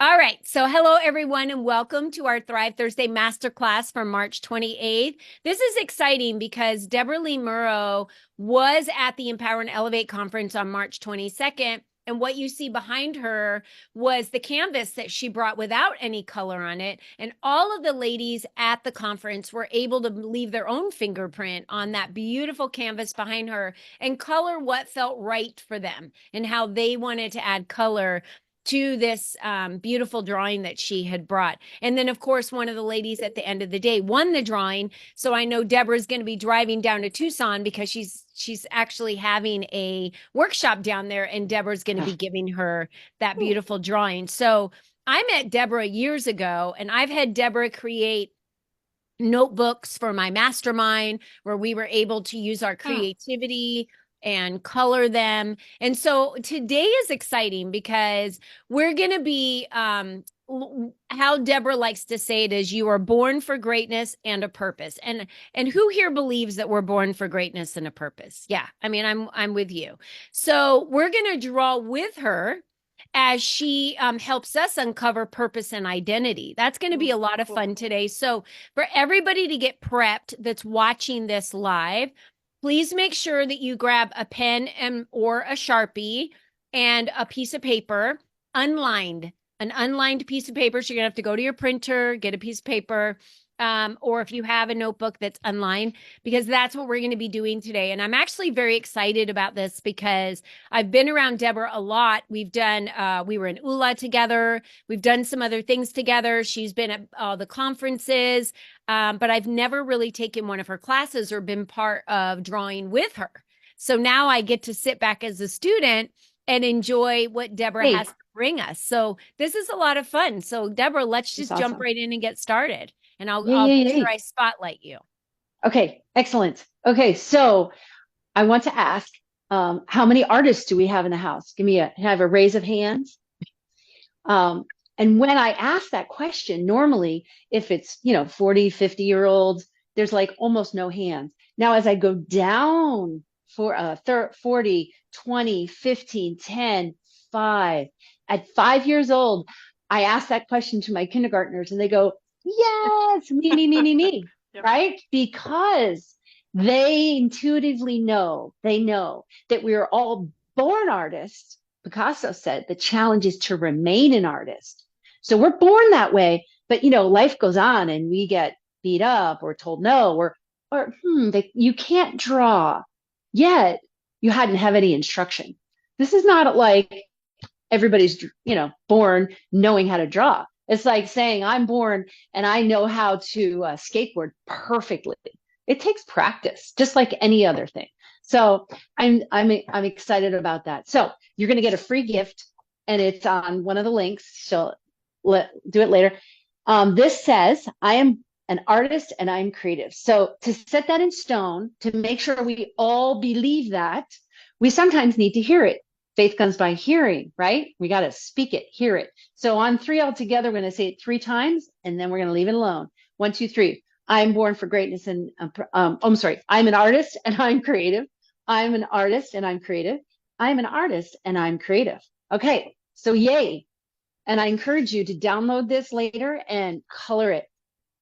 All right. So, hello, everyone, and welcome to our Thrive Thursday Masterclass for March 28th. This is exciting because Debra Lee Murrow was at the Empower and Elevate conference on March 22nd. And what you see behind her was the canvas that she brought without any color on it. And all of the ladies at the conference were able to leave their own fingerprint on that beautiful canvas behind her and color what felt right for them and how they wanted to add color to this beautiful drawing that she had brought. And then, of course, one of the ladies at the end of the day won the drawing. So I know Deborah's going to be driving down to Tucson because she's actually having a workshop down there, and Deborah's going to be giving her that beautiful drawing. So I met Debra years ago, and I've had Debra create notebooks for my mastermind where we were able to use our creativity and color them. And so today is exciting because we're going to be how Debra likes to say it is, you are born for greatness and a purpose. And who here believes that we're born for greatness and a purpose? Yeah. I mean, I'm with you. So we're going to draw with her as she helps us uncover purpose and identity. That's going to be a lot of fun today. So for everybody to get prepped that's watching this live, please make sure that you grab a pen and or a Sharpie and a piece of paper, unlined, an unlined piece of paper. So you're gonna have to go to your printer, get a piece of paper, or if you have a notebook that's unlined, because that's what we're going to be doing today. And I'm actually very excited about this because I've been around Debra a lot. We've done, we were in ULA together. We've done some other things together. She's been at all the conferences, but I've never really taken one of her classes or been part of drawing with her. So now I get to sit back as a student and enjoy what Debra has to bring us. So this is a lot of fun. So Debra, let's just jump right in and get started. And I'll make sure I spotlight you. Okay, excellent. Okay, so I want to ask, how many artists do we have in the house? Have a raise of hands. And when I ask that question, normally, if it's, 40, 50-year-olds, there's like almost no hands. Now, as I go down for 40, 20, 15, 10, 5, at 5 years old, I ask that question to my kindergartners and they go, yes, me, Yep. right? Because they intuitively know, they know that we are all born artists. Picasso said the challenge is to remain an artist. So we're born that way, but life goes on and we get beat up or told no, you can't draw yet. You hadn't have any instruction. This is not like everybody's, born knowing how to draw. It's like saying I'm born and I know how to skateboard perfectly. It takes practice, just like any other thing. So I'm excited about that. So you're going to get a free gift, and it's on one of the links. So do it later. This says, I am an artist and I'm creative. So to set that in stone, to make sure we all believe that, we sometimes need to hear it. Faith comes by hearing, right? We got to speak it, hear it. So on three altogether, we're going to say it 3 times, and then we're going to leave it alone. 1, 2, 3. I'm born for greatness and, I'm sorry. I'm an artist and I'm creative. I'm an artist and I'm creative. I'm an artist and I'm creative. Okay. So yay. And I encourage you to download this later and color it.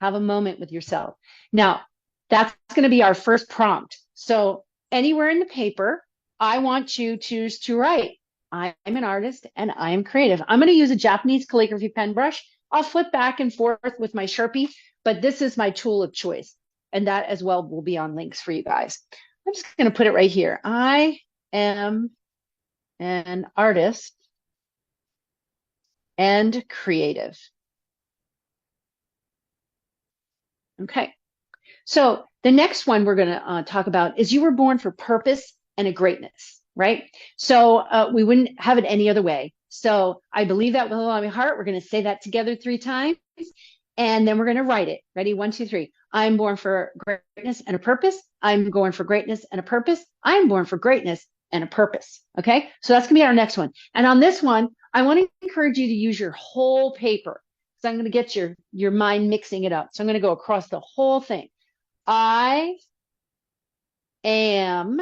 Have a moment with yourself. Now, that's going to be our first prompt. So anywhere in the paper, I want you to write, I'm an artist and I am creative. I'm going to use a Japanese calligraphy pen brush. I'll flip back and forth with my Sharpie, but this is my tool of choice. And that as well will be on links for you guys. I'm just going to put it right here. I am an artist and creative. Okay. So the next one we're going to talk about is you were born for purpose and a greatness, right? So we wouldn't have it any other way. So I believe that with all my heart. We're going to say that together 3 times, and then we're going to write it. Ready? 1, 2, 3. I'm born for greatness and a purpose. I'm born for greatness and a purpose. I'm born for greatness and a purpose. Okay. So that's going to be our next one. And on this one, I want to encourage you to use your whole paper. So I'm going to get your mind mixing it up. So I'm going to go across the whole thing. I am,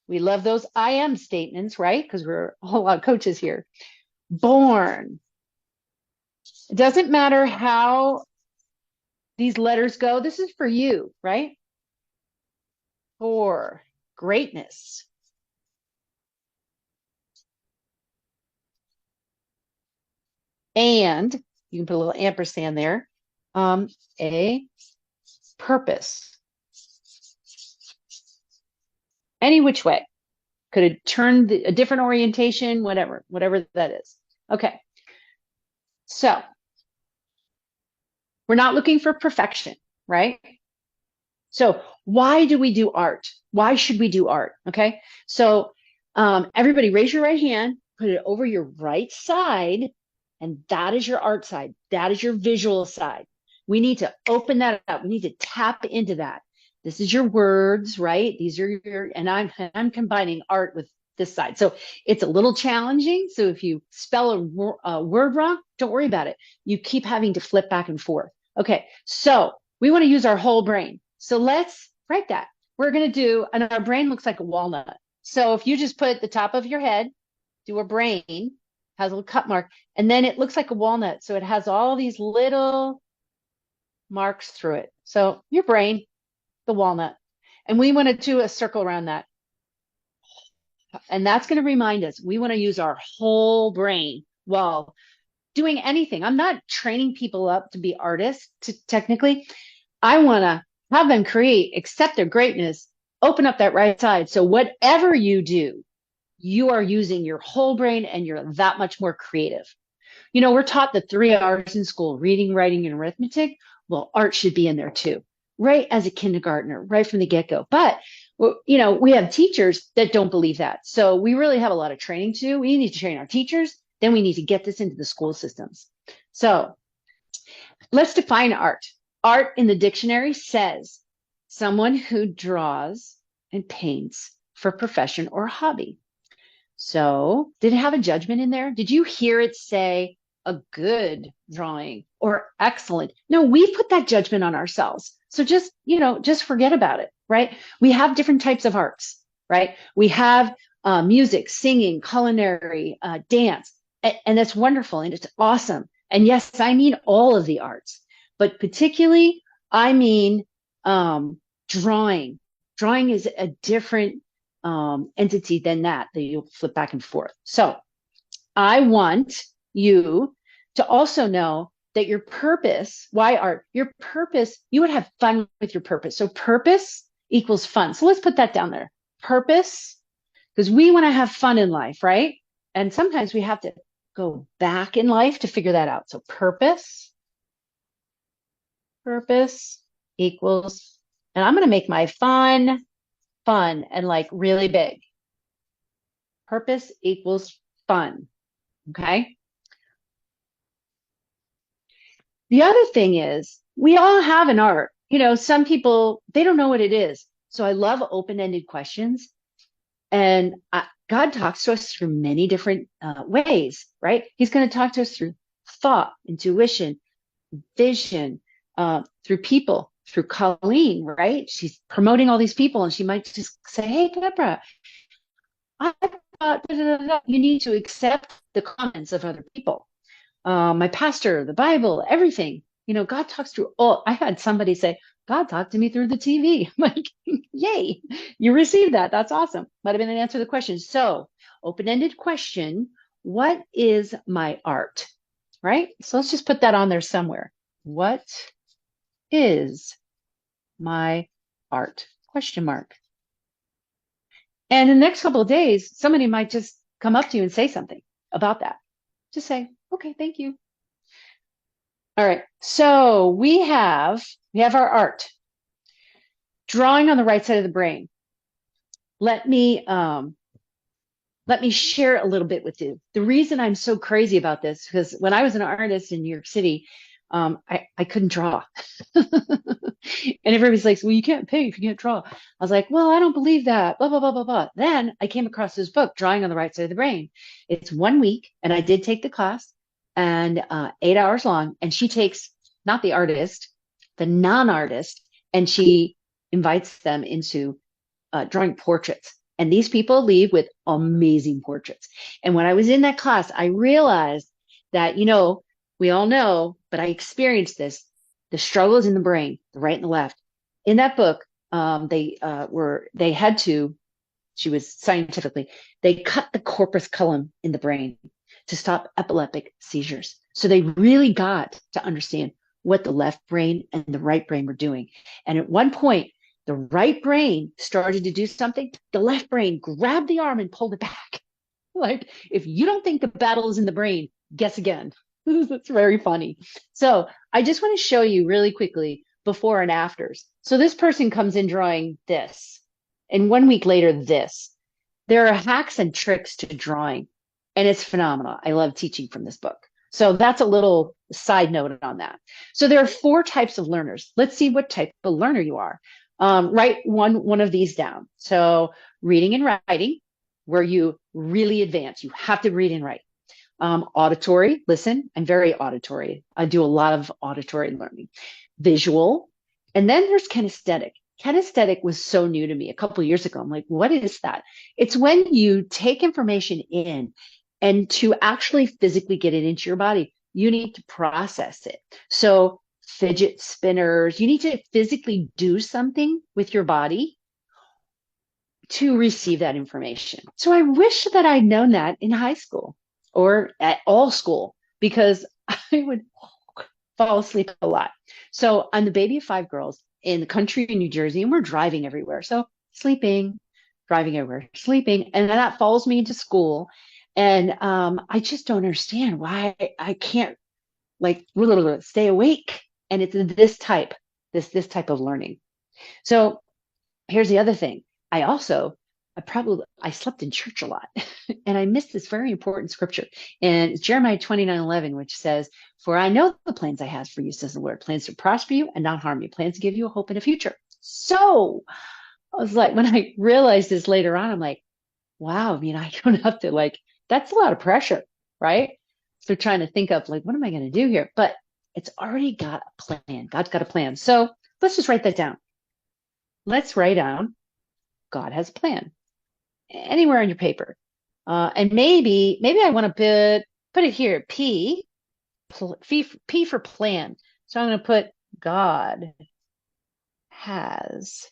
we love those I am statements, right? Because we're a whole lot of coaches here. Born. It doesn't matter how these letters go. This is for you, right? For greatness. And you can put a little ampersand there. A purpose. Any which way. Could have turned a different orientation, whatever that is. Okay. So we're not looking for perfection, right? So why do we do art? Why should we do art? Okay. So everybody raise your right hand, put it over your right side, and that is your art side. That is your visual side. We need to open that up. We need to tap into that. This is your words, right? These are and I'm combining art with this side. So it's a little challenging. So if you spell a word wrong, don't worry about it. You keep having to flip back and forth. Okay. So we want to use our whole brain. So let's write that. We're going to do, and our brain looks like a walnut. So if you just put the top of your head, do a brain, has a little cut mark, and then it looks like a walnut. So it has all these little marks through it. So your brain, the walnut. And we want to do a circle around that. And that's going to remind us we want to use our whole brain while doing anything. I'm not training people up to be artists, technically. I want to have them create, accept their greatness, open up that right side. So whatever you do, you are using your whole brain and you're that much more creative. You know, we're taught the 3 R's in school, reading, writing, and arithmetic. Well, art should be in there too, right? As a kindergartner, right from the get-go. But, you know, we have teachers that don't believe that. So we really have a lot of training to do. We need to train our teachers. Then we need to get this into the school systems. So let's define art. Art in the dictionary says someone who draws and paints for profession or hobby. So did it have a judgment in there? Did you hear it say a good drawing or excellent? No, we put that judgment on ourselves. So just, you know, just forget about it, right? We have different types of arts, right? We have music, singing, culinary, dance, and that's wonderful and it's awesome. And yes, I mean all of the arts. But particularly, I mean drawing. Drawing is a different entity than that you'll flip back and forth. So I want you to also know that your purpose, why art, your purpose, you would have fun with your purpose. So purpose equals fun. So let's put that down there. Purpose, because we want to have fun in life, right? And sometimes we have to go back in life to figure that out. So purpose equals, and I'm going to make my fun and like really big. Purpose equals fun. Okay. The other thing is we all have an art. You know, some people, they don't know what it is. So I love open-ended questions. And God talks to us through many different ways, right? He's going to talk to us through thought, intuition, vision, through people, through Colleen, right? She's promoting all these people and she might just say, hey, Debra, I thought you need to accept the comments of other people. My pastor, the Bible, everything. You know, God talks through all. I had somebody say, God talked to me through the TV. I'm like, yay, you received that. That's awesome. Might have been an answer to the question. So, open-ended question, what is my art? Right? So let's just put that on there somewhere. What is my art? Question mark. And in the next couple of days, somebody might just come up to you and say something about that. Just say, okay, thank you. All right. So we have our art. Drawing on the right side of the brain. Let me share a little bit with you. The reason I'm so crazy about this, because when I was an artist in New York City, I couldn't draw. And everybody's like, well, you can't paint if you can't draw. I was like, well, I don't believe that, blah, blah, blah, blah, blah. Then I came across this book, Drawing on the Right Side of the Brain. It's 1 week, and I did take the class, and 8 hours long. And she takes, not the artist, the non-artist, and she invites them into drawing portraits. And these people leave with amazing portraits. And when I was in that class, I realized that, we all know, but I experienced this. The struggle is in the brain, the right and the left. In that book, they had to, she was scientifically, they cut the corpus callosum in the brain to stop epileptic seizures. So they really got to understand what the left brain and the right brain were doing. And at one point, the right brain started to do something. The left brain grabbed the arm and pulled it back. Like, if you don't think the battle is in the brain, guess again. That's very funny. So I just want to show you really quickly before and afters. So this person comes in drawing this, and 1 week later, this. There are hacks and tricks to drawing, and it's phenomenal. I love teaching from this book. So that's a little side note on that. So there are 4 types of learners. Let's see what type of learner you are. Write one of these down. So reading and writing, where you really advance. You have to read and write. Auditory, listen, I'm very auditory. I do a lot of auditory learning. Visual, and then there's kinesthetic. Kinesthetic was so new to me a couple of years ago. I'm like, what is that? It's when you take information in, and to actually physically get it into your body, you need to process it. So fidget spinners, you need to physically do something with your body to receive that information. So I wish that I'd known that in high school or at all school, because I would fall asleep a lot. So I'm the baby of 5 girls in the country in New Jersey, and we're driving everywhere. So sleeping, driving everywhere, sleeping. And then that follows me into school. And I just don't understand why I can't like stay awake. And it's this type of learning. So here's the other thing. I slept in church a lot, and I missed this very important scripture. And it's Jeremiah 29:11, which says, "For I know the plans I have for you, says the Lord, plans to prosper you and not harm you, plans to give you a hope in a future." So I was like, when I realized this later on, I'm like, wow, I don't have to that's a lot of pressure, right? So trying to think of what am I going to do here? But it's already got a plan. God's got a plan. So let's just write that down. Let's write down God has a plan anywhere on your paper. And maybe I want to put it here, P for plan. So I'm going to put God has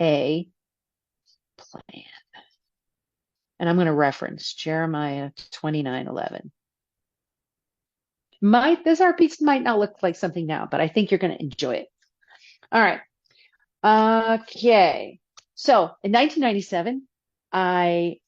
a plan. And I'm going to reference Jeremiah 29:11. This art piece might not look like something now, but I think you're going to enjoy it. All right. Okay. So in 1997, I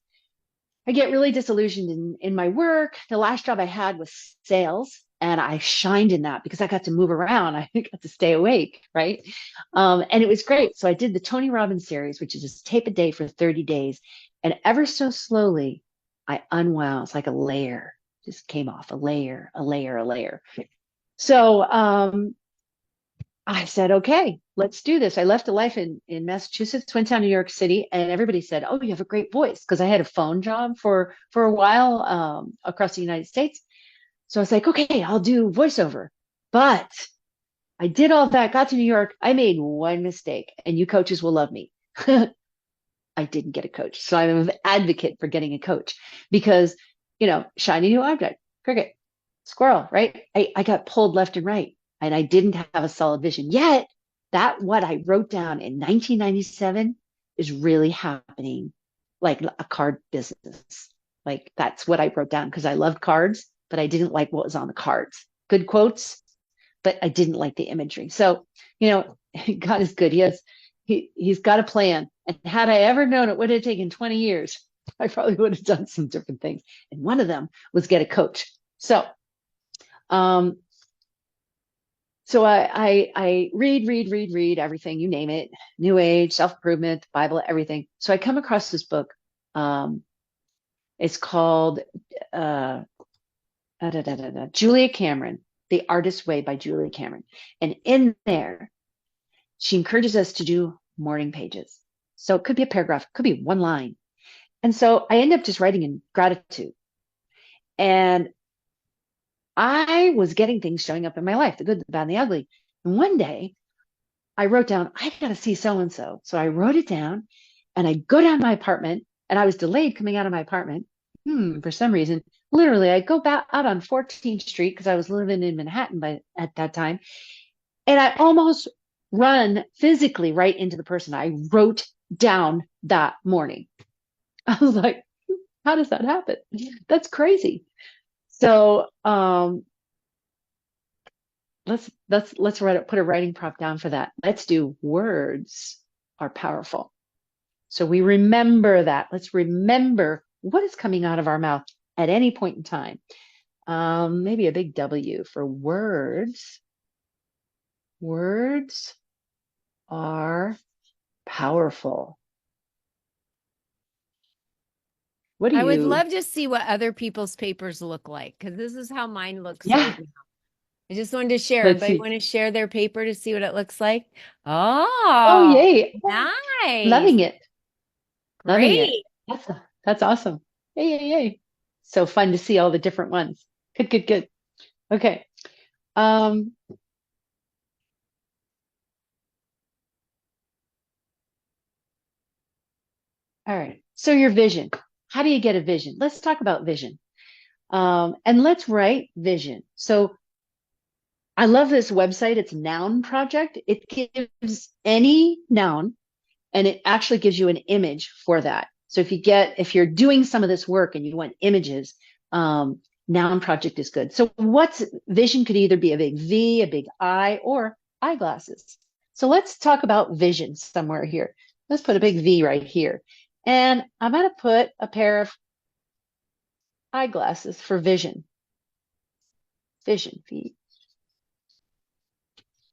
get really disillusioned in my work. The last job I had was sales, and I shined in that because I got to move around. I got to stay awake, right? And it was great. So I did the Tony Robbins series, which is just tape a day for 30 days. And ever so slowly, I unwound. It's like a layer just came off, a layer, a layer, a layer. So I said, okay, let's do this. I left a life in Massachusetts, went down to New York City, and everybody said, oh, you have a great voice, because I had a phone job for a while across the United States. So I was like, okay, I'll do voiceover. But I did all of that, got to New York. I made one mistake, and you coaches will love me. I didn't get a coach. So I'm an advocate for getting a coach because, shiny new object, cricket, squirrel, right? I got pulled left and right, and I didn't have a solid vision. Yet that what I wrote down in 1997 is really happening, like a card business. Like that's what I wrote down because I loved cards, but I didn't like what was on the cards. Good quotes, but I didn't like the imagery. So, God is good. He's got a plan. And had I ever known it would have taken 20 years, I probably would have done some different things. And one of them was get a coach. So, I read everything, you name it, New Age, self-improvement, Bible, everything. So I come across this book. It's called Julia Cameron, The Artist's Way by Julia Cameron. And in there, she encourages us to do morning pages. So it could be a paragraph, it could be one line. And so I end up just writing in gratitude. And I was getting things showing up in my life, the good, the bad, and the ugly. And one day I wrote down, I got to see so-and-so. So I wrote it down, and I go down to my apartment, and I was delayed coming out of my apartment. For some reason, literally, I go back out on 14th Street because I was living in Manhattan at that time, and I almost run physically right into the person I wrote down that morning. I was like, how does that happen? That's crazy. So let's put a writing prompt down for that. Let's do words are powerful. So we remember that. Let's remember what is coming out of our mouth at any point in time. Maybe a big W for words. Words are powerful. What do I would you? love to see what other people's papers look like because this is how mine looks right Yeah, now. I just wanted to share. let's Everybody see. want to share their paper to see what it looks like? Oh, Oh, yay. nice. Loving it. Loving it. Great. That's awesome. Yay, yay, yay. So fun to see all the different ones. Good, good, good. Okay. Um, all right. So your vision. How do you get a vision? Let's talk about vision. And let's write vision. So I love this website. It's Noun Project. It gives any noun and it actually gives you an image for that. So if you're doing some of this work and you want images, Noun Project is good. So what's vision could either be a big V, a big I, or eyeglasses. So let's talk about vision somewhere here. Let's put a big V right here. And I'm going to put a pair of eyeglasses for vision. Vision, V.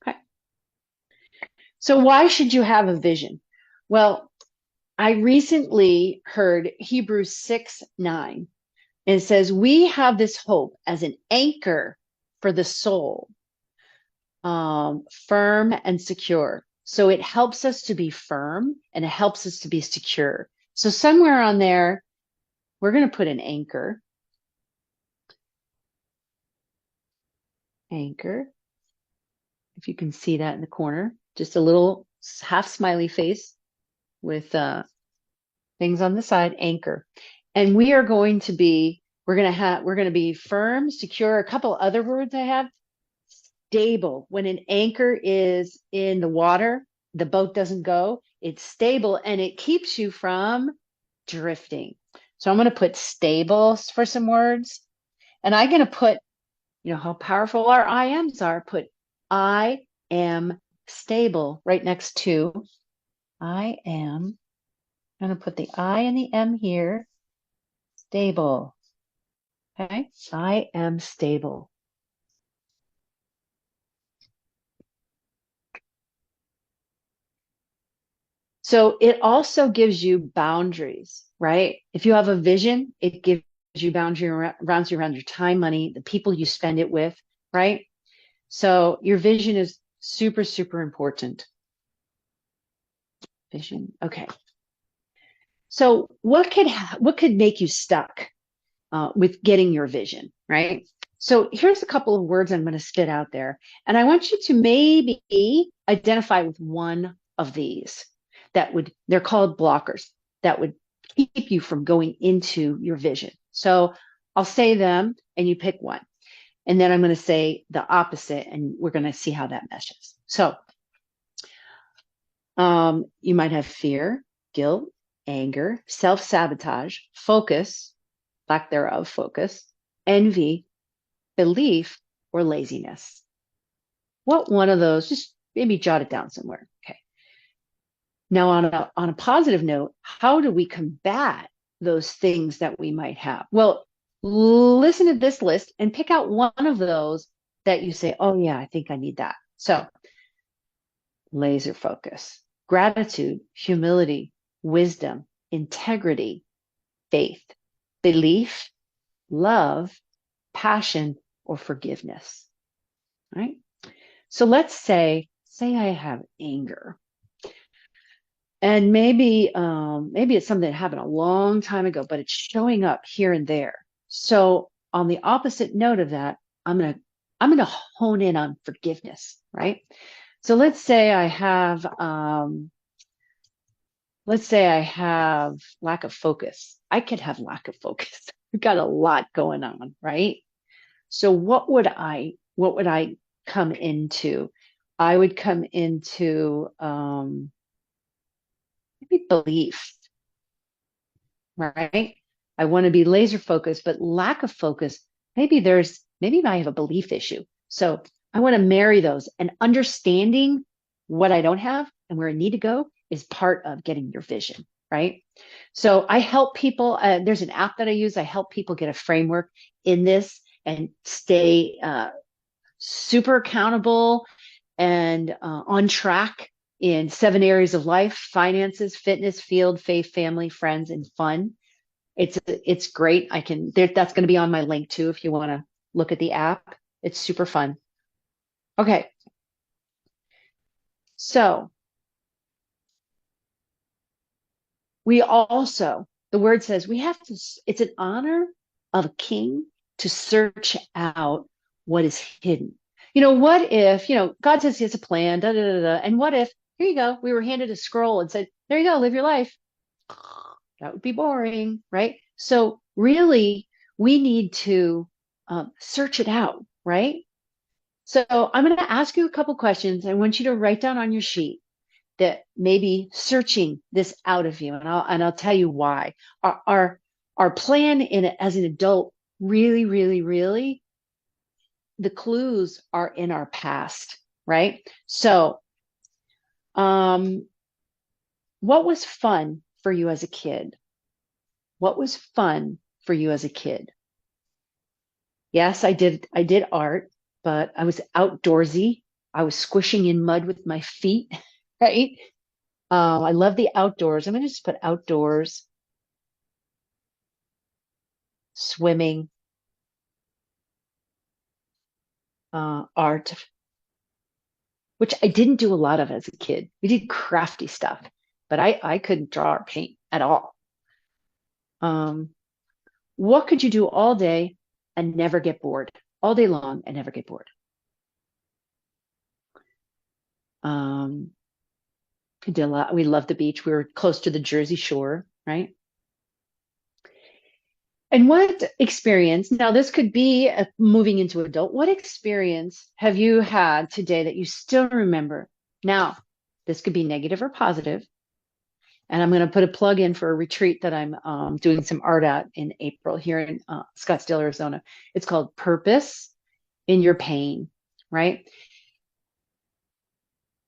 Okay. So why should you have a vision? Well, I recently heard Hebrews 6:9. And it says, we have this hope as an anchor for the soul, firm and secure. So it helps us to be firm and it helps us to be secure. So somewhere on there, we're going to put an anchor. Anchor. If you can see that in the corner, just a little half smiley face with things on the side, anchor. And we're going to be firm, secure. A couple other words I have. Stable. When an anchor is in the water, the boat doesn't go. It's stable and it keeps you from drifting. So I'm going to put stable for some words. And I'm going to put, how powerful our I ams are. Put I am stable right next to I am. I'm going to put the I and the M here. Stable. Okay. I am stable. So it also gives you boundaries, right? If you have a vision, it gives you rounds you around your time, money, the people you spend it with, right? So your vision is super, super important. Vision. Okay. So what could make you stuck with getting your vision, right? So here's a couple of words I'm going to spit out there, and I want you to maybe identify with one of these they're called blockers that would keep you from going into your vision. So I'll say them and you pick one. And then I'm going to say the opposite and we're going to see how that meshes. So you might have fear, guilt, anger, self-sabotage, focus, lack thereof, focus, envy, belief, or laziness. What one of those, just maybe jot it down somewhere. Okay. Now, on a positive note, how do we combat those things that we might have? Well, listen to this list and pick out one of those that you say, oh, yeah, I think I need that. So, laser focus, gratitude, humility, wisdom, integrity, faith, belief, love, passion, or forgiveness. Right? So let's say I have anger. And maybe it's something that happened a long time ago, but it's showing up here and there. So on the opposite note of that, I'm gonna hone in on forgiveness, right? So let's say I have let's say I have lack of focus. I could have lack of focus. We've got a lot going on, right? So what would I come into? I would come into maybe belief, right? I want to be laser focused, but lack of focus, maybe I have a belief issue. So I want to marry those, and understanding what I don't have and where I need to go is part of getting your vision, right? So I help people. There's an app that I use. I help people get a framework in this and stay super accountable and on track in 7 areas of life: finances, fitness, field, faith, family, friends, and fun. It's great. That's going to be on my link too if you want to look at the app. It's super fun. Okay. So the word says we have to, it's an honor of a king to search out what is hidden. What if, God says he has a plan, da, da, da, da. And what if, here you go, we were handed a scroll and said, there you go, live your life. That would be boring, right? So really, we need to search it out, right? So I'm going to ask you a couple questions. I want you to write down on your sheet that may be searching this out of you, and I'll tell you why. Our plan as an adult, really, really, really, the clues are in our past, right? So, what was fun for you as a kid? What was fun for you as a kid? Yes, I did art, but I was outdoorsy. I was squishing in mud with my feet, right? I love the outdoors. I'm going to just put outdoors, swimming, art, which I didn't do a lot of as a kid. We did crafty stuff, but I couldn't draw or paint at all. Um, what could you do all day and never get bored? All day long and never get bored. Um, we did a lot. We loved the beach. We were close to the Jersey Shore, right? And what experience, now this could be moving into adult, what experience have you had today that you still remember? Now, this could be negative or positive. And I'm going to put a plug in for a retreat that I'm doing some art at in April here in Scottsdale, Arizona. It's called Purpose in Your Pain, right?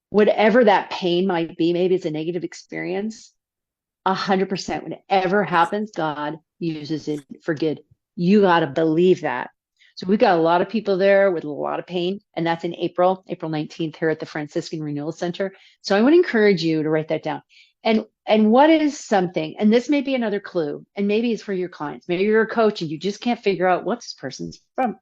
Whatever that pain might be, maybe it's a negative experience, 100%. Whenever happens, God uses it for good. You got to believe that. So we've got a lot of people there with a lot of pain, and that's in April 19th here at the Franciscan Renewal Center. So I would encourage you to write that down. And what is something, and this may be another clue, and maybe it's for your clients. Maybe you're a coach and you just can't figure out what this person's from.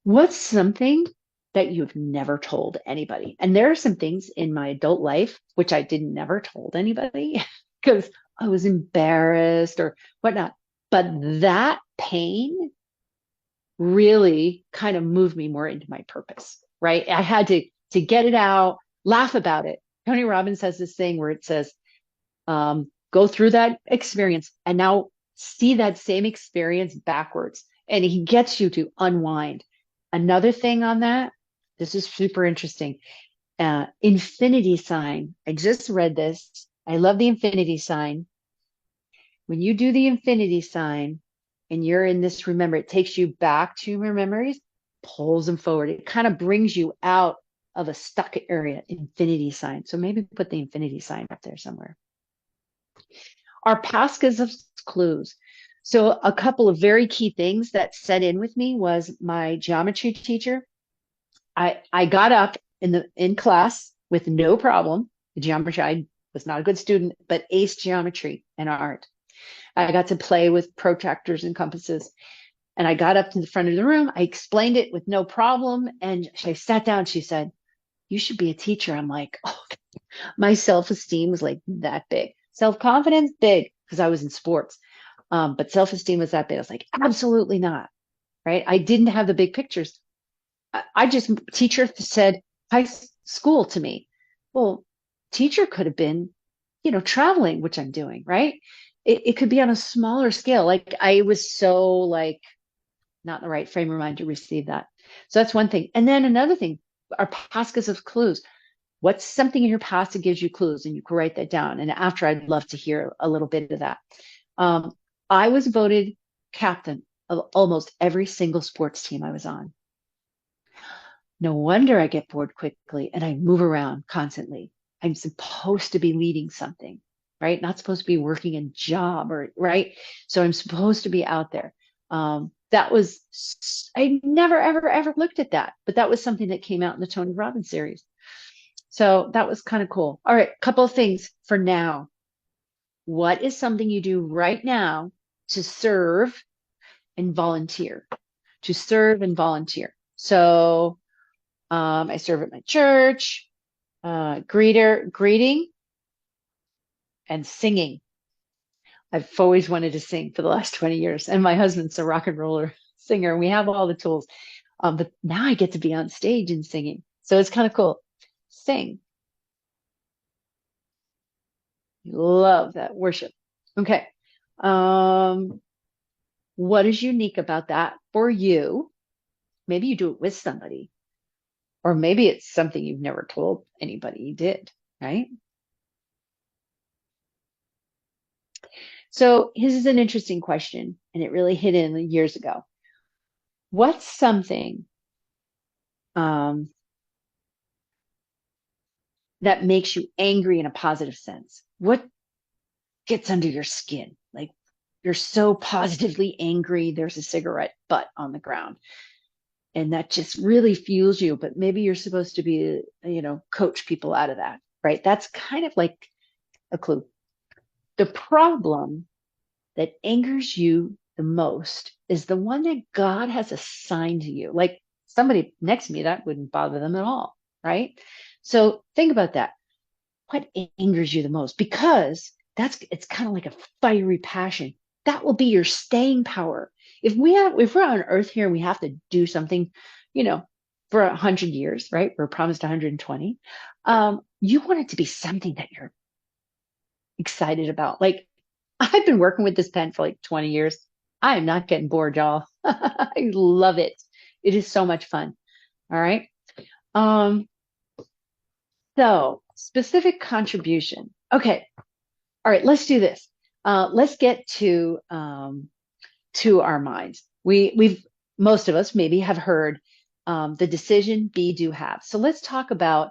What's something that you've never told anybody? And there are some things in my adult life which I did never told anybody because I was embarrassed or whatnot. But that pain really kind of moved me more into my purpose, right? I had to get it out, laugh about it. Tony Robbins has this thing where it says, go through that experience and now see that same experience backwards. And he gets you to unwind. Another thing on that, this is super interesting. Infinity sign. I just read this. I love the infinity sign. When you do the infinity sign and you're in this, remember, it takes you back to your memories, pulls them forward. It kind of brings you out of a stuck area, infinity sign. So maybe put the infinity sign up there somewhere. Our past gives us clues. So a couple of very key things that set in with me was my geometry teacher. I got up in class with no problem. The geometry, I was not a good student, but ace geometry and art. I got to play with protractors and compasses. And I got up to the front of the room. I explained it with no problem. And I sat down. She said, you should be a teacher. I'm like, oh, my self-esteem was like that big. Self-confidence, big, because I was in sports. But self-esteem was that big. I was like, absolutely not. Right. I didn't have the big pictures. I just, teacher said high school to me. Well, teacher could have been traveling, which I'm doing, right? It could be on a smaller scale. Like I was so like not in the right frame of mind to receive that. So that's one thing. And then another thing, our past gives us clues. What's something in your past that gives you clues? And you can write that down. And after, I'd love to hear a little bit of that. Um, I was voted captain of almost every single sports team I was on. No wonder I get bored quickly and I move around constantly. I'm supposed to be leading something, right? Not supposed to be working a job or right. So I'm supposed to be out there. That was, I never, ever, ever looked at that, but that was something that came out in the Tony Robbins series. So that was kind of cool. All right, couple of things for now. What is something you do right now to serve and volunteer? To serve and volunteer. So I serve at my church, greeting and singing. I've always wanted to sing for the last 20 years. And my husband's a rock and roller singer. And we have all the tools. But now I get to be on stage and singing. So it's kind of cool. Sing. Love that worship. Okay. Um, what is unique about that for you? Maybe you do it with somebody, or maybe it's something you've never told anybody you did, right? So this is an interesting question, and it really hit in years ago. What's something um, that makes you angry in a positive sense? What gets under your skin? Like you're so positively angry, there's a cigarette butt on the ground. And that just really fuels you, but maybe you're supposed to be, coach people out of that, right? That's kind of like a clue. The problem that angers you the most is the one that God has assigned to you. Like somebody next to me, that wouldn't bother them at all, right? So think about that. What angers you the most? Because it's kind of like a fiery passion. That will be your staying power. If we're on earth here and we have to do something, you know, for 100 years, right? We're promised 120. You want it to be something that you're excited about. Like I've been working with this pen for like 20 years. I am not getting bored, y'all. I love it. It is so much fun. All right. Um, so specific contribution. Okay. All right, let's do this. Let's get to our minds. We've most of us maybe have heard the decision be do have. So let's talk about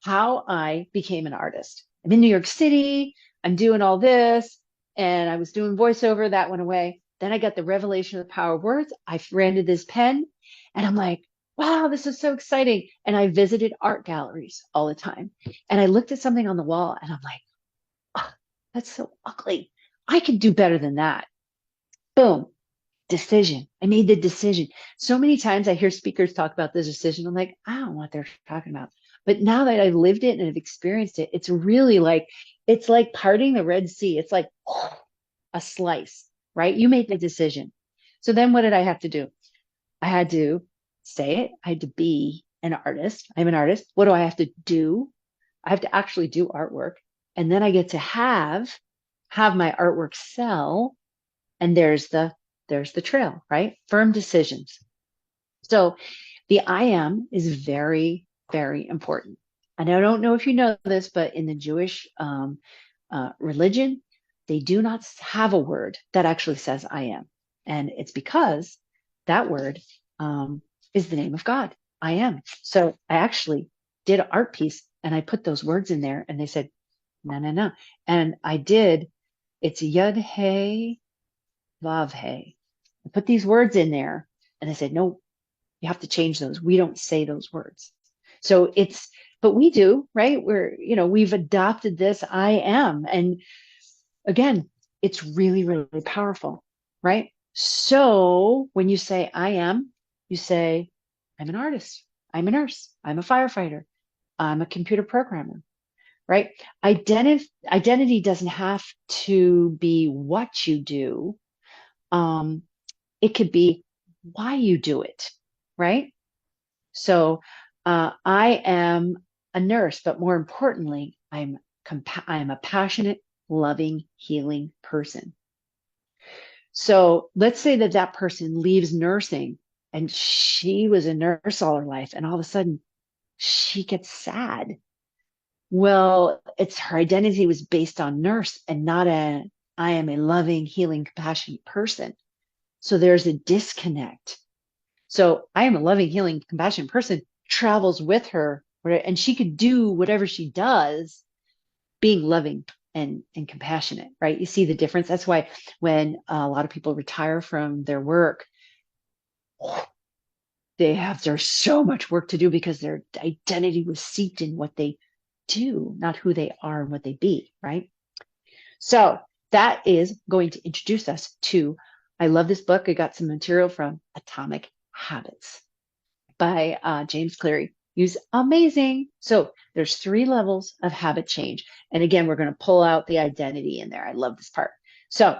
how I became an artist. I'm in New York City. I'm doing all this, and I was doing voiceover. That went away. Then I got the revelation of the power of words. I branded this pen, and I'm like, wow, this is so exciting. And I visited art galleries all the time, and I looked at something on the wall, and I'm like, oh, that's so ugly. I could do better than that. Boom, decision. I made the decision. So many times I hear speakers talk about the decision. I'm like, I don't know what they're talking about. But now that I've lived it and I've experienced it, it's really like, it's like parting the Red Sea. It's like a slice, right? You made the decision. So then what did I have to do? I had to say it. I had to be an artist. I'm an artist. What do I have to do? I have to actually do artwork. And then I get to have my artwork sell. And there's the trail, right? Firm decisions. So the I am is very, very important. And I don't know if you know this, but in the Jewish religion, they do not have a word that actually says I am. And it's because that word is the name of God. I am. So I actually did an art piece and I put those words in there and they said, no, no, no. And I did, it's Yud Hey Vav Hey. I put these words in there and they said, no, you have to change those. We don't say those words. So but we do, right? We've adopted this I am. And again, it's really, really powerful, right? So when you say I am, you say, I'm an artist, I'm a nurse, I'm a firefighter, I'm a computer programmer, right? Identity doesn't have to be what you do. It could be why you do it, right? So I am a nurse, but more importantly, I'm I am a passionate, loving, healing person. So let's say that that person leaves nursing and she was a nurse all her life, and all of a sudden she gets sad. Well, it's her identity was based on nurse and not I am a loving, healing, compassionate person. So there's a disconnect. So I am a loving, healing, compassionate person travels with her, and she could do whatever she does, being loving and compassionate, right? You see the difference. That's why when a lot of people retire from their work, there's so much work to do because their identity was seeped in what they do, not who they are and what they be, right? So that is going to introduce us to, I love this book. I got some material from Atomic Habits by James Cleary. He's amazing. So there's 3 levels of habit change. And again, we're going to pull out the identity in there. I love this part. So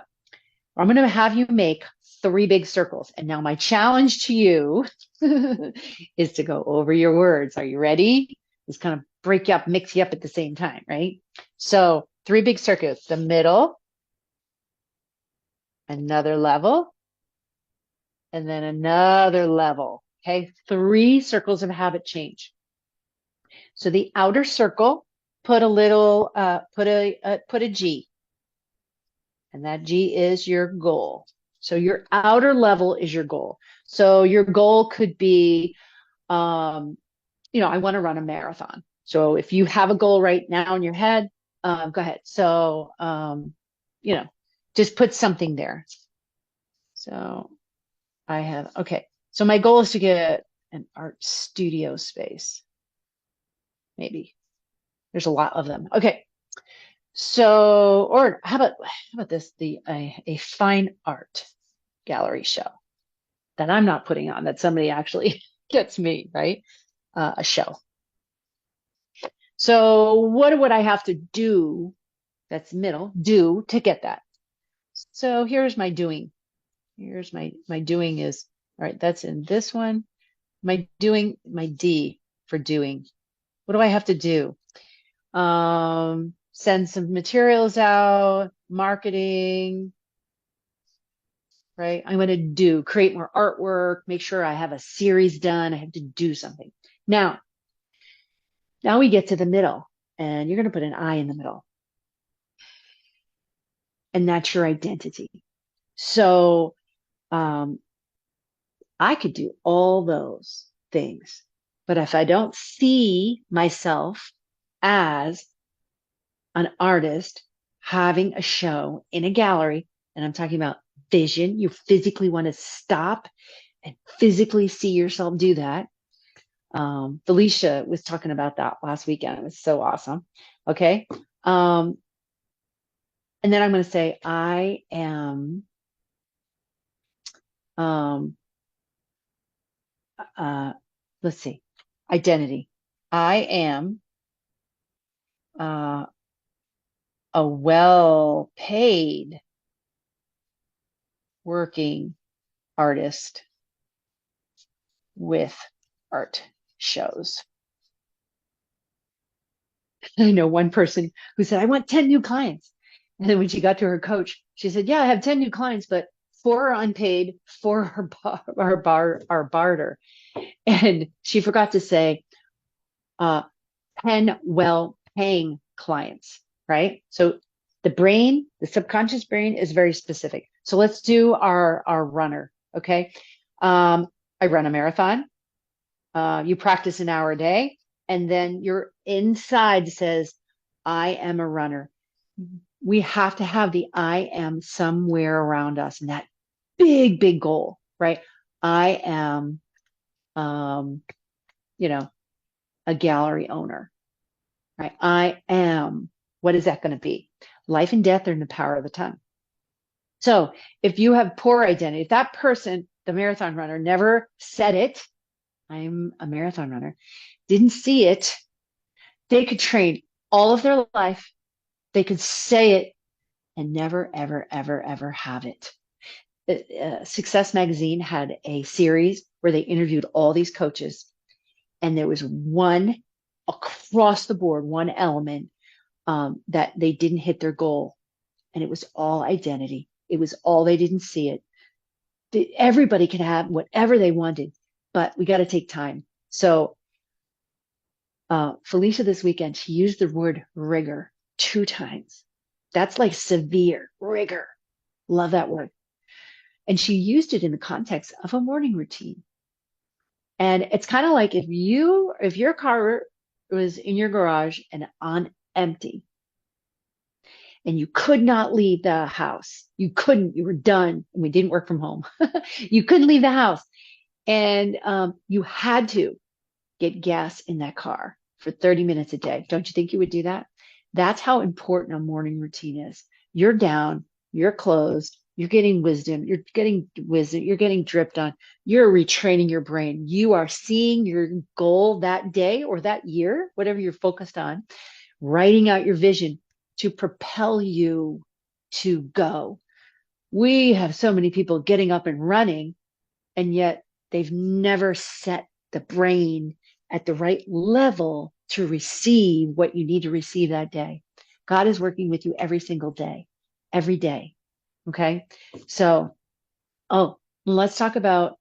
I'm going to have you make 3 big circles. And now my challenge to you is to go over your words. Are you ready? Just kind of break you up, mix you up at the same time, right? So 3 big circles, the middle, another level, and then another level. Okay, 3 circles of habit change. So the outer circle, put a little, put a G, and that G is your goal. So your outer level is your goal. So your goal could be, I want to run a marathon. So if you have a goal right now in your head, go ahead. So, just put something there. So okay. So my goal is to get an art studio space. Maybe there's a lot of them. Okay. So, or how about this? A fine art gallery show that I'm not putting on, that somebody actually gets me, right? A show. So what would I have to do? That's middle, do to get that. So here's my doing. Here's my doing is, all right, that's in this one. My doing, my D for doing. What do I have to do? Send some materials out, marketing, right? I'm going to create more artwork, make sure I have a series done. I have to do something. Now we get to the middle, and you're going to put an I in the middle. And that's your identity. So I could do all those things, but if I don't see myself as an artist having a show in a gallery, and I'm talking about vision, you physically want to stop and physically see yourself do that. Felicia was talking about that last weekend. It was so awesome. Okay. And then I'm going to say, I am, let's see, identity. I am a well-paid working artist with art shows. I know one person who said, I want 10 new clients. And then when she got to her coach, she said, yeah, I have 10 new clients, but 4 are unpaid, 4 are barter. And she forgot to say 10 well-paying clients, right? So the subconscious brain is very specific. So let's do our runner, okay? I run a marathon. You practice an hour a day, and then your inside says, I am a runner. We have to have the I am somewhere around us, and that big, big goal, right? I am, a gallery owner, right? I am, what is that going to be? Life and death are in the power of the tongue. So if you have poor identity, if that person, the marathon runner, never said it, I'm a marathon runner, didn't see it, they could train all of their life, they could say it, and never, ever, ever, ever have it. Success Magazine had a series where they interviewed all these coaches, and there was one across the board, one element that they didn't hit their goal. And it was all identity. It was all, they didn't see it. Everybody could have whatever they wanted, but we got to take time. So Felicia this weekend, she used the word rigor 2 times. That's like severe rigor. Love that word. And she used it in the context of a morning routine. And it's kind of like if your car was in your garage and on empty and you could not leave the house, you were done. And we didn't work from home. You couldn't leave the house and you had to get gas in that car for 30 minutes a day. Don't you think you would do that? That's how important a morning routine is. You're down, you're closed, you're getting wisdom, you're getting dripped on, you're retraining your brain. You are seeing your goal that day or that year, whatever you're focused on, writing out your vision to propel you to go. We have so many people getting up and running, and yet they've never set the brain at the right level to receive what you need to receive that day. God is working with you every single day, every day. Okay. So, let's talk about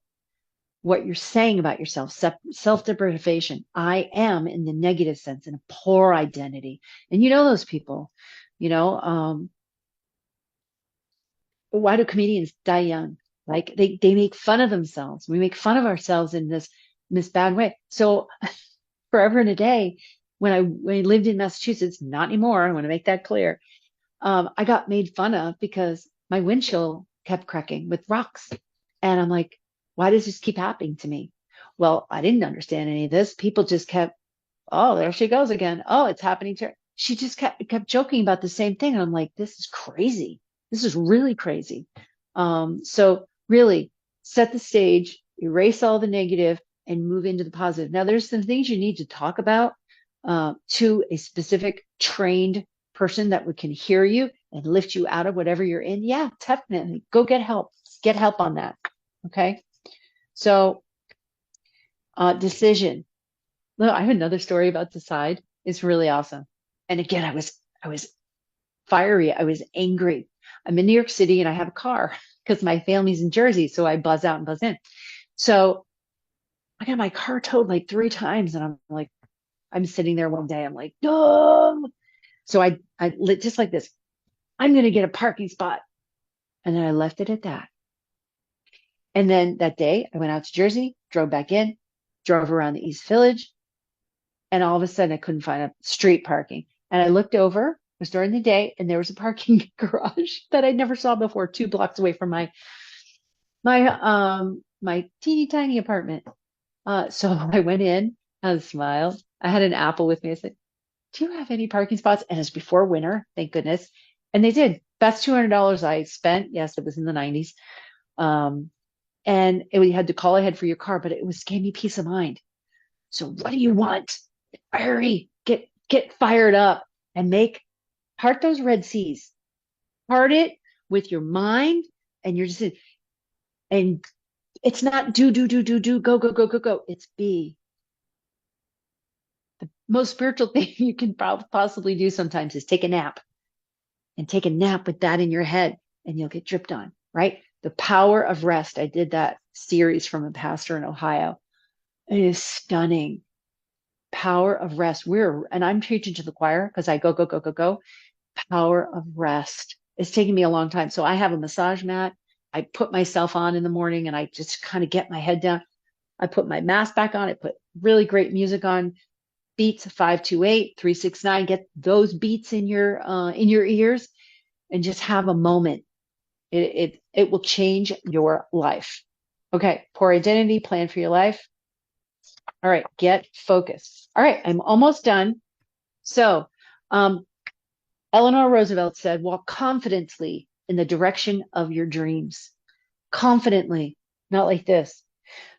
what you're saying about yourself, self-deprivation. I am in the negative sense, in a poor identity. And you know those people, you know, why do comedians die young? Like they make fun of themselves. We make fun of ourselves in this bad way. So forever and a day, when I lived in Massachusetts, not anymore, I want to make that clear. I got made fun of because my windshield kept cracking with rocks. And I'm like, why does this keep happening to me? Well, I didn't understand any of this. People just kept, oh, there she goes again. Oh, it's happening to her. She just kept joking about the same thing. And I'm like, this is crazy. This is really crazy. So really set the stage, erase all the negative, and move into the positive. Now, there's some things you need to talk about to a specific trained person that can hear you and lift you out of whatever you're in. Yeah, definitely. Go get help. Get help on that. Okay. So, decision. Look, I have another story about decide. It's really awesome. And again, I was fiery. I was angry. I'm in New York City and I have a car because my family's in Jersey. So I buzz out and buzz in. So I got my car towed like 3 times. And I'm like, I'm sitting there one day. I'm like, no. So I lit just like this. I'm going to get a parking spot. And then I left it at that. And then that day I went out to Jersey, drove back in, drove around the East Village. And all of a sudden I couldn't find a street parking. And I looked over, it was during the day, and there was a parking garage that I never saw before, 2 blocks away from my teeny tiny apartment. So I went in, I had a smile. I had an apple with me. I said, do you have any parking spots? And it's before winter, thank goodness. And they did. That's $200 I spent. Yes, it was in the 90s. And you had to call ahead for your car, but it gave me peace of mind. So what do you want? Fiery, get fired up and part those Red Seas. Part it with your mind, and and it's not do, go, go, go, go, go. It's be. The most spiritual thing you can possibly do sometimes is take a nap, and take a nap with that in your head, and you'll get dripped on, right? The power of rest. I did that series from a pastor in Ohio. It is stunning. Power of rest. And I'm preaching to the choir because I go, go, go, go, go. Power of rest. It's taken me a long time. So I have a massage mat. I put myself on in the morning and I just kind of get my head down. I put my mask back on. I put really great music on. Beats 528, 369. Get those beats in your ears and just have a moment. It will change your life. Okay, poor identity, plan for your life. All right, get focused. All right, I'm almost done. So, Eleanor Roosevelt said, walk confidently in the direction of your dreams. Confidently, not like this.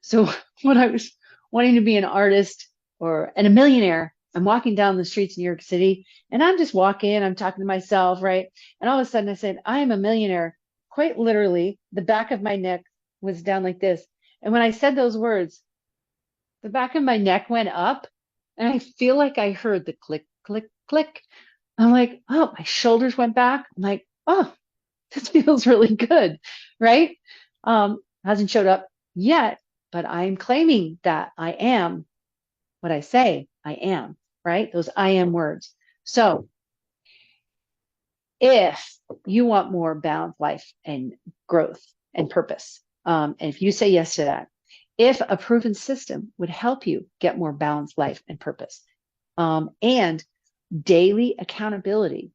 So, when I was wanting to be an artist and a millionaire, I'm walking down the streets of New York City and I'm just walking, I'm talking to myself, right? And all of a sudden I said, I am a millionaire. Quite literally, the back of my neck was down like this. And when I said those words, the back of my neck went up and I feel like I heard the click, click, click I'm like, oh, my shoulders went back. I'm like, oh, this feels really good, right? Hasn't showed up yet, but I'm claiming that I am what I say I am, right? Those I am words. So if you want more balanced life and growth and purpose, and if you say yes to that, if a proven system would help you get more balanced life and purpose, and daily accountability,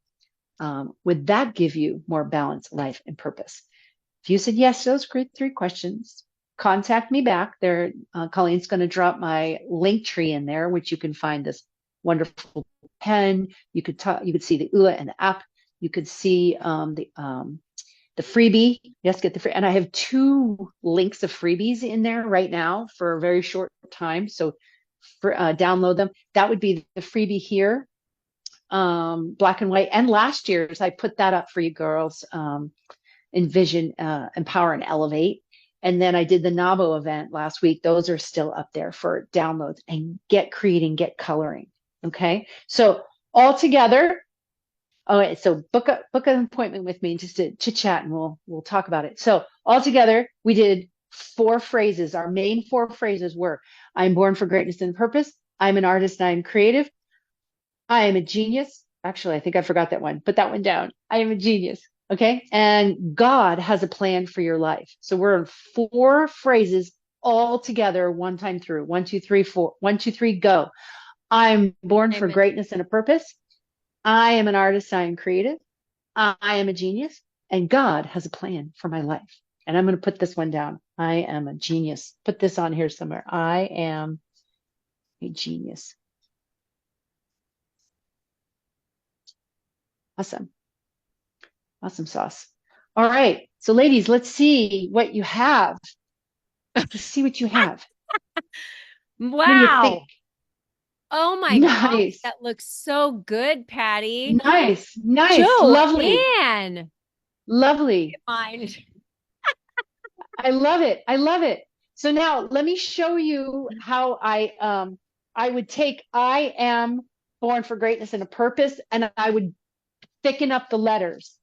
would that give you more balanced life and purpose? If you said yes to those three questions, contact me back. There, Colleen's going to drop my link tree in there, which you can find this wonderful pen. You could talk. You could see the ULA and the app. You could see the freebie. Yes, get the free. And I have 2 links of freebies in there right now for a very short time. So download them. That would be the freebie here, black and white. And last year's, I put that up for you girls. Envision, Empower, and Elevate. And then I did the Navo event last week. Those are still up there for downloads, and get creating, get coloring. Okay. So all together. All right. So book an appointment with me just to chit chat, and we'll talk about it. So all together, we did 4 phrases. Our main 4 phrases were: I'm born for greatness and purpose. I'm an artist and I'm creative. I am a genius. Actually, I think I forgot that one. Put that one down. I am a genius. Okay. And God has a plan for your life. So we're in 4 phrases all together, one time through. 1, 2, 3, 4. 1, 2, 3, go. I'm born for Amen. greatness and a purpose. I am an artist. I am creative. I am a genius. And God has a plan for my life. And I'm going to put this one down. I am a genius. Put this on here somewhere. I am a genius. Awesome. Awesome sauce. All right. So, ladies, let's see what you have. Let's see what you have. What do you think? Wow. Oh my gosh, Nice. that looks so good, Patty. Nice. Nice. Lovely. Joanne. Lovely. Mine. I love it. I love it. So now let me show you how I would take I am born for greatness and a purpose, and I would thicken up the letters.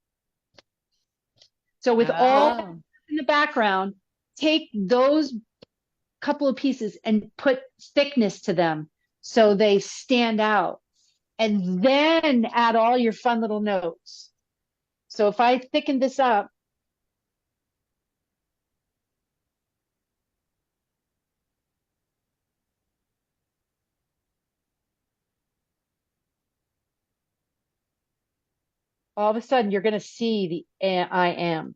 So with all Oh. in the background, take those couple of pieces and put thickness to them so they stand out. And then add all your fun little notes. So if I thicken this up, all of a sudden you're going to see the I am.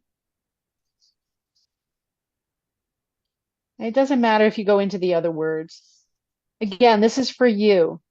And it doesn't matter if you go into the other words. Again, this is for you.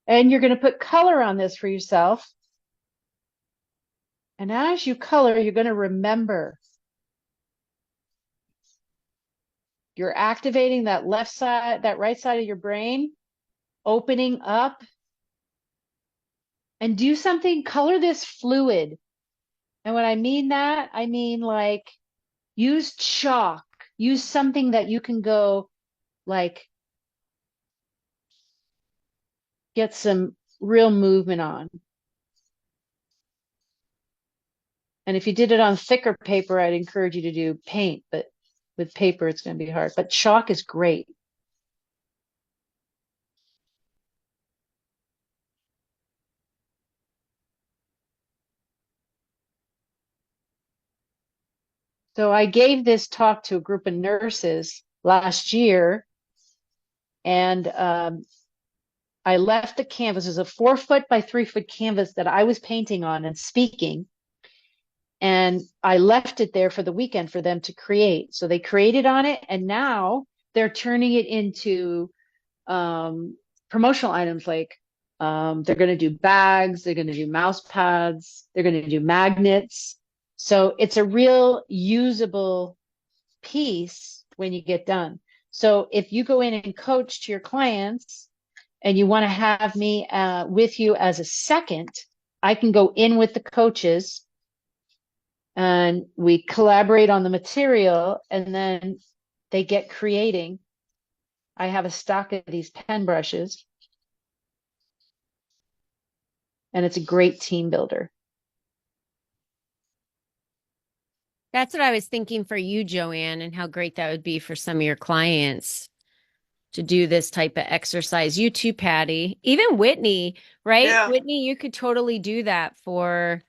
And you're going to put color on this for yourself. And as you color, you're going to remember you're activating that left side, that right side of your brain, opening up, and do something, color this fluid. And when I mean that, I mean like use chalk, use something that you can go like get some real movement on. And if you did it on thicker paper, I'd encourage you to do paint, but with paper, it's going to be hard. But chalk is great. So I gave this talk to a group of nurses last year, and I left the canvas. It was a 4 foot by 3 foot canvas that I was painting on and speaking. And I left it there for the weekend for them to create. So they created on it, and now they're turning it into promotional items like they're going to do bags, they're going to do mouse pads, they're going to do magnets. So it's a real usable piece when you get done. So if you go in and coach to your clients and you want to have me with you as a second, I can go in with the coaches and we collaborate on the material, and then they get creating. I have a stock of these pen brushes, and it's a great team builder. That's what I was thinking for you, Joanne, and how great that would be for some of your clients to do this type of exercise. You too, Patty. Even Whitney, right? Yeah. Whitney, you could totally do that for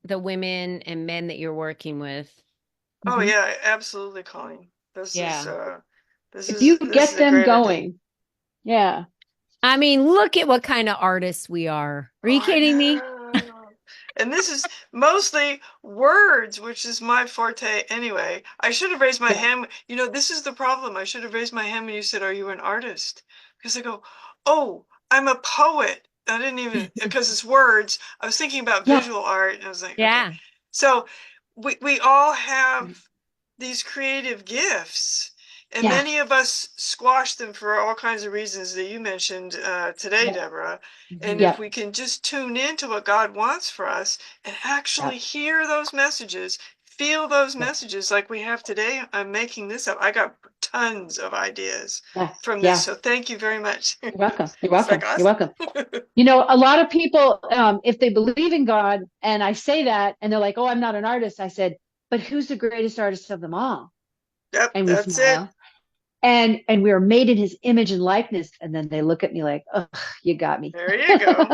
the women and men that you're working with. Oh Mhm. yeah, absolutely, Colleen. This is Yeah. this If is you this get is a them great idea. going, yeah, I mean, look at what kind of artists we are. Are Oh, you I kidding me? know. And this is mostly words, which is my forte anyway. I should have raised my yeah, hand. You know, this is the problem. I should have raised my hand when you said, "Are you an artist?" Because I go, "Oh, I'm a poet." I didn't even, because it's words. I was thinking about yeah, visual art, and I was like, okay. Yeah. So we all have these creative gifts, and yeah, many of us squash them for all kinds of reasons that you mentioned today, yeah, Deborah. And Mhm. if yeah, we can just tune into what God wants for us and yeah, actually hear those messages, feel those yeah, messages like we have today, I'm making this up. I got tons of ideas yeah, from this. yeah. So thank you very much. You're welcome. You're It's like welcome. You're awesome. welcome. You know, a lot of people, if they believe in God, and I say that, and they're like, "Oh, I'm not an artist." I said, "But who's the greatest artist of them all?" Yep, And we that's it. smile. And we are made in His image and likeness. And then they look at me like, "Oh, you got me." There you go.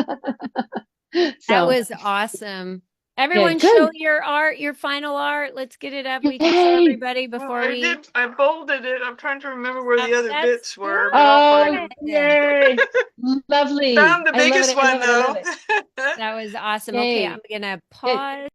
That So, was awesome. yeah, Everyone show good. your art, your final art. Let's get it up. We can show Yay! everybody Well, before I we did. I bolded it. I'm trying to remember where the other That's bits were, but I'll find Oh, them. good. yay! Lovely. Found the I love biggest it. I one love it. I love though. it. That was awesome. Okay, I'm Yay! gonna Good. pause.